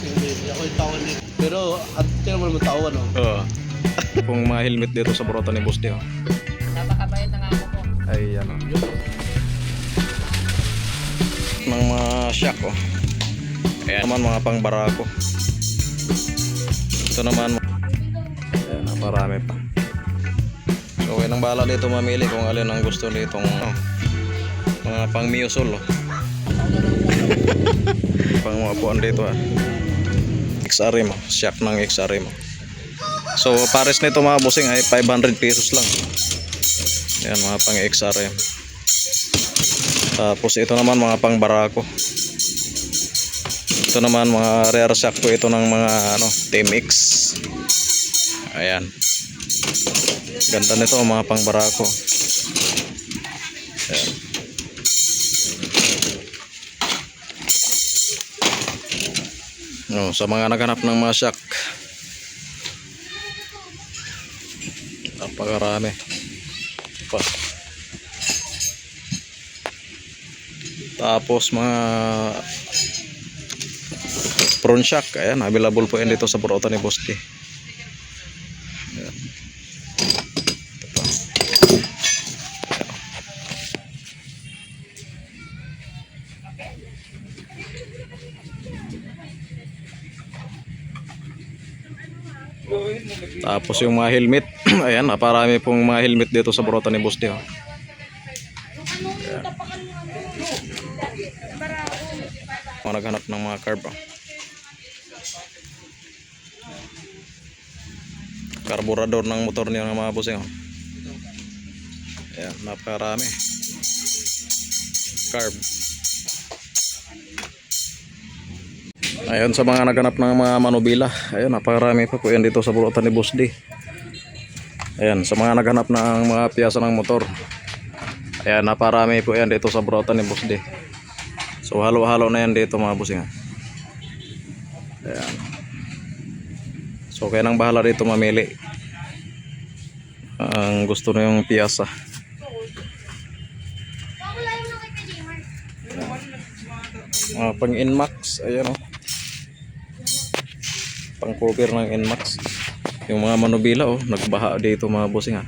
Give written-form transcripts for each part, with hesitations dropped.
Hindi ako yung tawan dito. Pero at tingnan mo naman tawan, no? Oo. Kung mga helmet dito sa Burota ni Boss D, oh. Napakabayad ng amo ko. Ay, ano. Ng mga shock, oh. Ayan naman mga pang barako. Ito naman. Ayan, naparami pa. So, okay nang bahala dito mamili kung alin ang gusto nitong mga pang Miosol, oh. Pang mga puan dito, ah. XRM, oh. Shock ng XRM, oh. So, pares nito mga bossing ay 500 pesos lang. Ayan, mga pang XRM. Tapos ito naman mga pang barako. Ito naman mga rare shock po ito ng mga Team X. Ayan. Ganda nito mga pang barako. Ayan. Sa mga naghanap ng mga shock, napakarami pa. Tapos mga prawn shock, ayan, available po yan dito sa Burota ni Boss D. Ayan. Ito pa. Tapos yung mga helmet, ayan, naparami pong mga helmet dito sa Burota ni Boss D, oh. Mga naghanap ng mga carb, oh. Karburador ng motor niya ng mga bossing, oh. Ayan, napakarami carb. Ayun, sa mga naghanap ng mga manubila, ayun, napakarami pa po yan dito sa Burota ni Boss D. Ayan, sa mga naghanap ng mga piyasa ng motor, ayan, napakarami po yan dito sa Burota ni Boss D. So halo-halo na yan dito mga bossing. Ayan. So kaya nang bahala dito mamili ang gusto na yung piyasa. Mga pang Inmax, ayan, oh. Pang cover ng Inmax. Yung mga manubila, oh, nagbaha dito mga bossing, ha.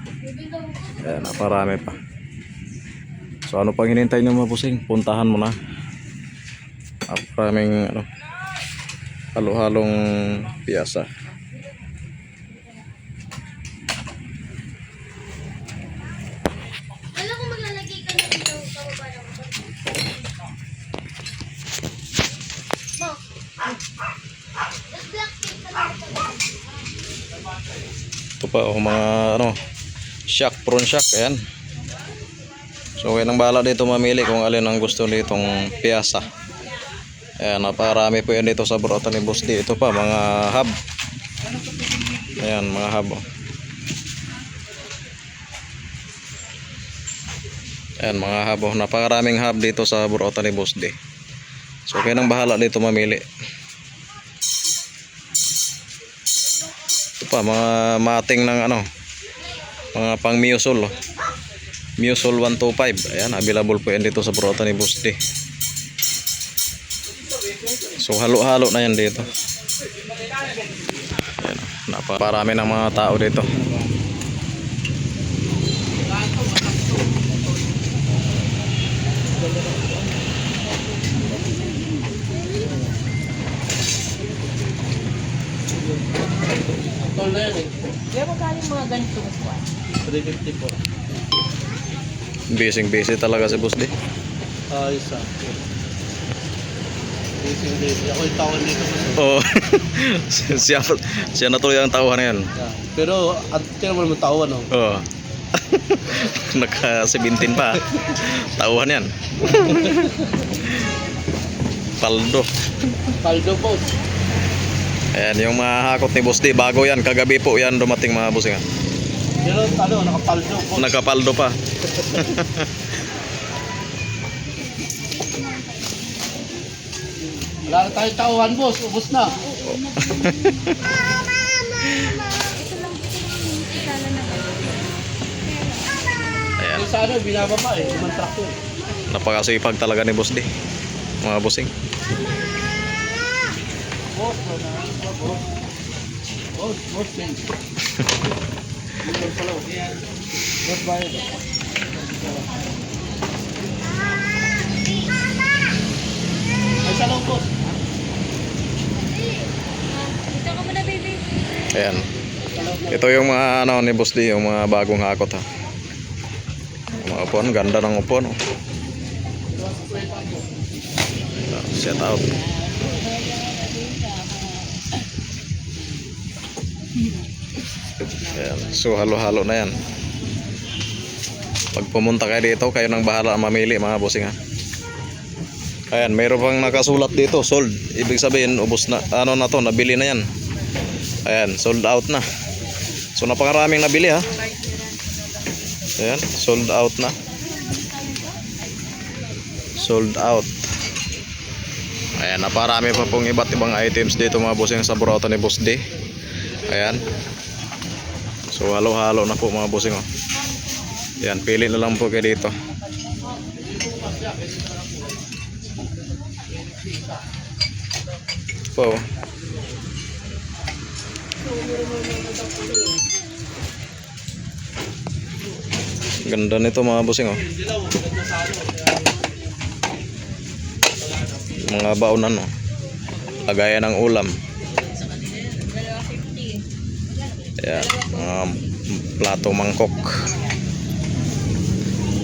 Ayan, naparami pa. So ano pang hinintay nyo mga bossing? Puntahan mo na. Maraming halo-halong piyasa. Alam ko maglalagay ka na dito sa baba ng Mo. Black pink ka lang. Ito pa, oh, mga shock, prawn shock, ayan. So kaya nang bahala dito mamili kung alin ang gusto nitong piyasa. Ayan, napakarami po yan dito sa Burota ni Boss D. Ito pa, mga hub. Ayan, mga hub, oh. Ayan, mga hub, oh. Napakaraming hub dito sa Burota ni Boss D. So kaya nang bahala dito mamili. Ito pa, mga mating ng mga pang Miosol, oh. Miosol 125. Ayan, available po yan dito sa Burota ni Boss D. So halo-halo na yan dito. Ayan, napakarami ng mga tao dito. Tol na yan, eh. Kaya magkano mga ganito mo po? 350 po. Busy talaga si Boss D. Isa. Hindi ako yung tawan dito. Oo. siya na tuloy ang tauhan na yan. Yeah. Pero at tingnan mo naman tawan, no? Oo. Naka 17 pa. Tauhan yan. Paldo. Paldo po. Ayan, yung mga hakot ni Boss D, bago yan, kagabi po yan dumating mga bossing. Pero nakapaldo po. Nakapaldo pa. Wala na tayong tauhan, boss. Ubus na. Ayan, Yung sa binababa eh. Limang truck yun. napakasipag talaga ni Boss D, mga bossing. Oh, boss man. Boss bayad. Ay, salong boss. Dito ka muna, baby. Ayan. Ito yung mga ano ni Boss D, yung mga bagong hakot ha. Yung mga upuan, ganda ng upuan. Oh. Set out. Ayan. So halo-halo na yan. Pag pumunta kayo dito, kayo nang bahala mamili mga bossing ha. Ayan, mayroon pang nakasulat dito, sold. Ibig sabihin, ubos na, ano na to, nabili na yan. Ayan, sold out na. So napakaraming nabili ha. Ayan, sold out na. Sold out. Ayan, naparami pa pong iba't ibang items dito mga bossing sa burautan ni Boss D. Ayan. So halo-halo na po mga bossing oh. Ayan, pili na lang po kayo dito. Po. Ganda nito mga bossing oh. Mga baonan oh. Lagayan ng ulam. Ayan, mga plato mangkok.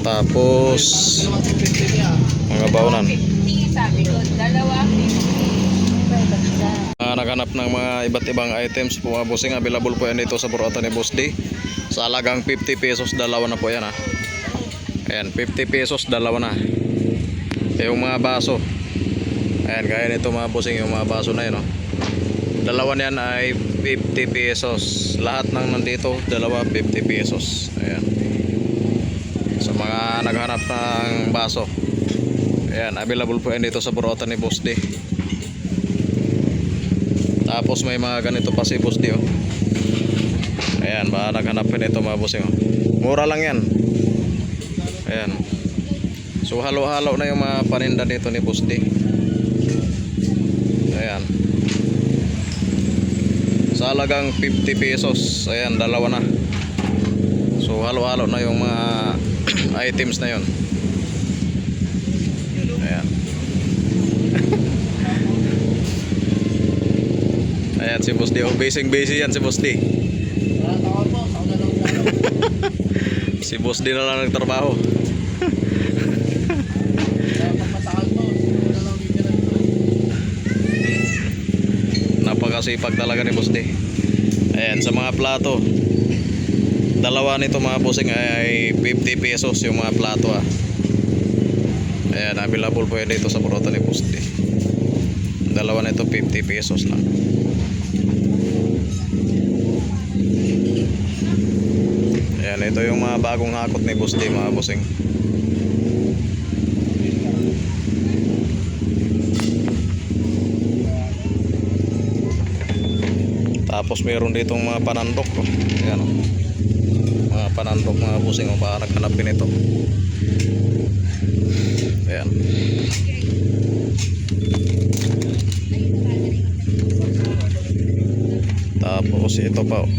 Tapos mga baonan. Sabi ko, dalawa. Naghanap ng mga iba't ibang items po mga bossing. Available po yan dito sa burautan ni Boss D. Sa halagang 50 pesos, dalawa na po yan ha. Ayan, 50 pesos, dalawa na. Yung mga baso. Ayan, gaya nito mga bossing, yung mga baso na yun oh. Dalawa niyan ay 50 pesos. Lahat ng nandito, dalawa 50 pesos. Ayan. Sa mga naghanap ng baso. Ayan, available po yan dito sa burautan ni Boss D. Tapos may mga ganito pa si Boss D oh. Ayan, baka naghanapin ito mga bossing oh. Mura lang yan. Ayan. So halo-halo na yung mga paninda dito ni Boss D. Ayan. Sa halagang 50 pesos. Ayan, dalawa na. So halo-halo na yung mga items na yun. Ayan. Ayan si Boss D. Oh, busy yan si Boss D. Tawag po, ako na lang yan. Si Boss D na lang nagtrabaho. Pagmasakal mo, ako na lang bibira dito. Napakasipag talaga ni Boss D. Ayan, sa mga plato. Dalawa nito mga bossing ay 50 pesos yung mga plato ah. Ayan, available po yan dito sa burautan ni Boss D. Dalawa nito 50 pesos lang. Ayan, ito yung mga bagong hakot ni Boss D mga bossing. Tapos meron ditong mga panandok oh. Ayan oh. Mga panandok mga bossing oh, baka naghanapin ito. Ayan. Tapos ito pa oh.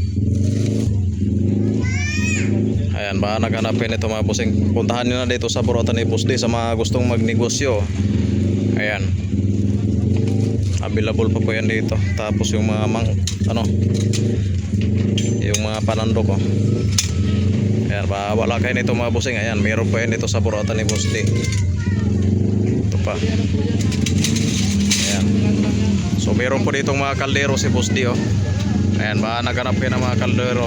Ayan, baka naghanapin ito mga bossing. Puntahan nyo na dito sa burautan ni Boss D sa mga gustong magnegosyo. Ayan, available pa po yan dito. Tapos yung mga yung mga panandok oh. Ayan, baka wala kayo nito mga bossing. Ayan, meron pa yan dito sa burautan ni Boss D. Ito pa. Ayan. So meron po ditong mga kaldero si Boss D oh. Ayan, baka naghanap kayo ng mga kaldero.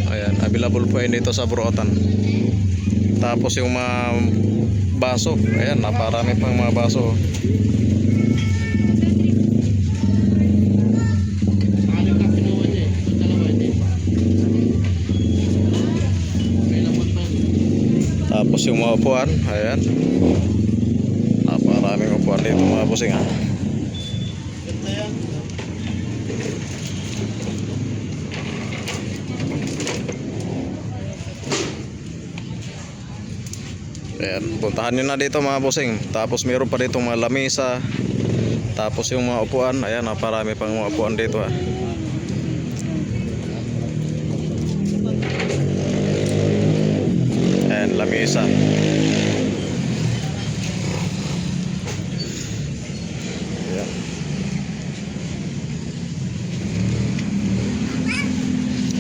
Ayan, available po yan dito sa burautan. Tapos yung mga baso. Ayan, naparami pang mga baso. Tapos yung mga upuan. Ayan, naparaming upuan dito mga bossing ha. Ayan. Ayan, puntahan nyo na dito mga bossing. Tapos meron pa dito mga lamesa. Tapos yung mga upuan. Ayan, naparami pang mga upuan dito ah. Ayan, lamesa. Ayan.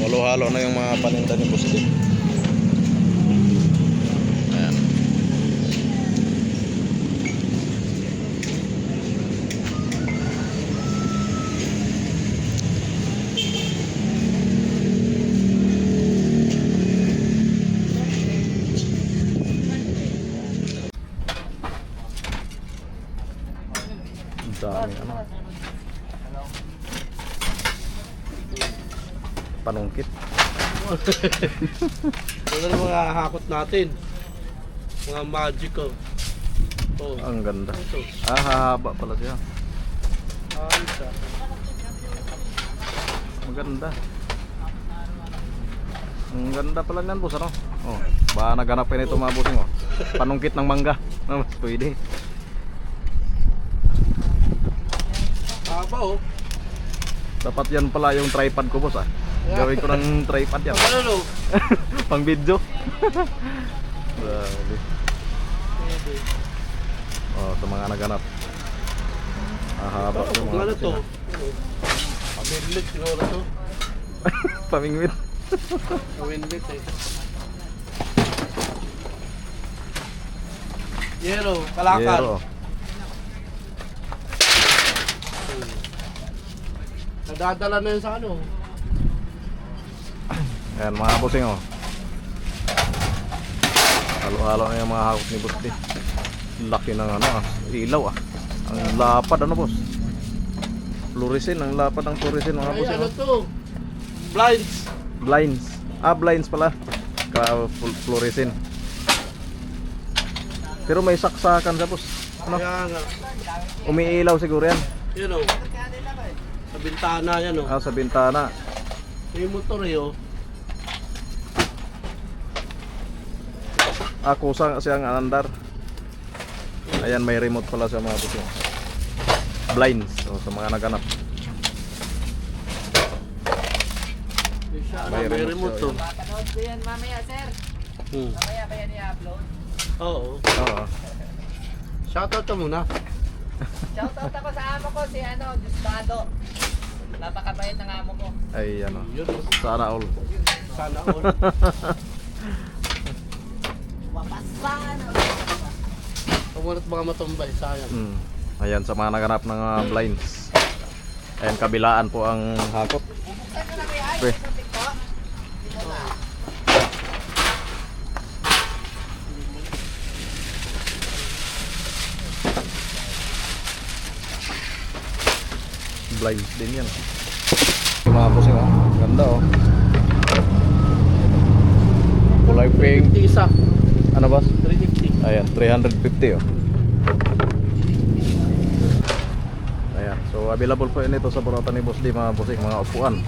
Halo-halo na yung mga paninda ni Boss D. Ayan. Ang dami ano. Panungkit. Ito na mga hakot natin. Mga magic oh. Oh. Ang ganda. Ito. Hahaba pala siya. Ayos ah. Maganda. Ang ganda pala niyan, boss, ano? Oh, baka naghanapin ito mga bossing, oh. Panungkit ng mangga. Mas pwede. Haba oh. Dapat yan pala yung tripod ko, boss, ah. Gawin ko ng tripod yan. Ano no? Pang video. Grabe. Oh, sa mga naghanap. Haba Ano to mga ano to? bossing, Pamillit siguro to. ah. Pamingwit. Pamillit eh. Yero, kalakal. Yero. Nadadala na yun sa ano. Ayan mga bossing, oh. Halo-halo na yung mga hakot ni Boss D. Laki ng ano ah, ilaw ah. Ang lapad ano, boss. Fluorescent, ang lapad ng fluorescent mga Ay bossing, ano oh. to? Blinds. Blinds. Ah, blinds pala. Fluorescent. Pero may saksakan sa, boss. Ano? Kaya nga. Umiilaw siguro yan. Yun oh. Sa bintana yan oh. Ah, sa bintana. May motor eh oh. Ah, kusa siyang andar. Ayan, may remote pala sa mga bossing. Blinds, so, sa mga naghanap. May remote to. Papanood ko yan mamaya, sir. Mamaya ba yan i-upload? Oo. Oo. Shoutout ka muna. Shoutout ako sa amo ko, si ano, Diosdado. Napakabait ng amo ko. Ay, ano. Yun oh. Sana all. Sana all. Pamunot baka matumbay, sayang. Ayan, sa mga naghanap ng blinds. Ayan, kabilaan po ang hakot. Okay. Blinds din yan. Yung mga bossing, oh. Ganda, oh. Kulay pink. 50 isa. Ano, boss? 350. Ayan, 350, oh. Ayan, so available po yun ito sa Burautan ni Boss D, mga bossing, mga upuan.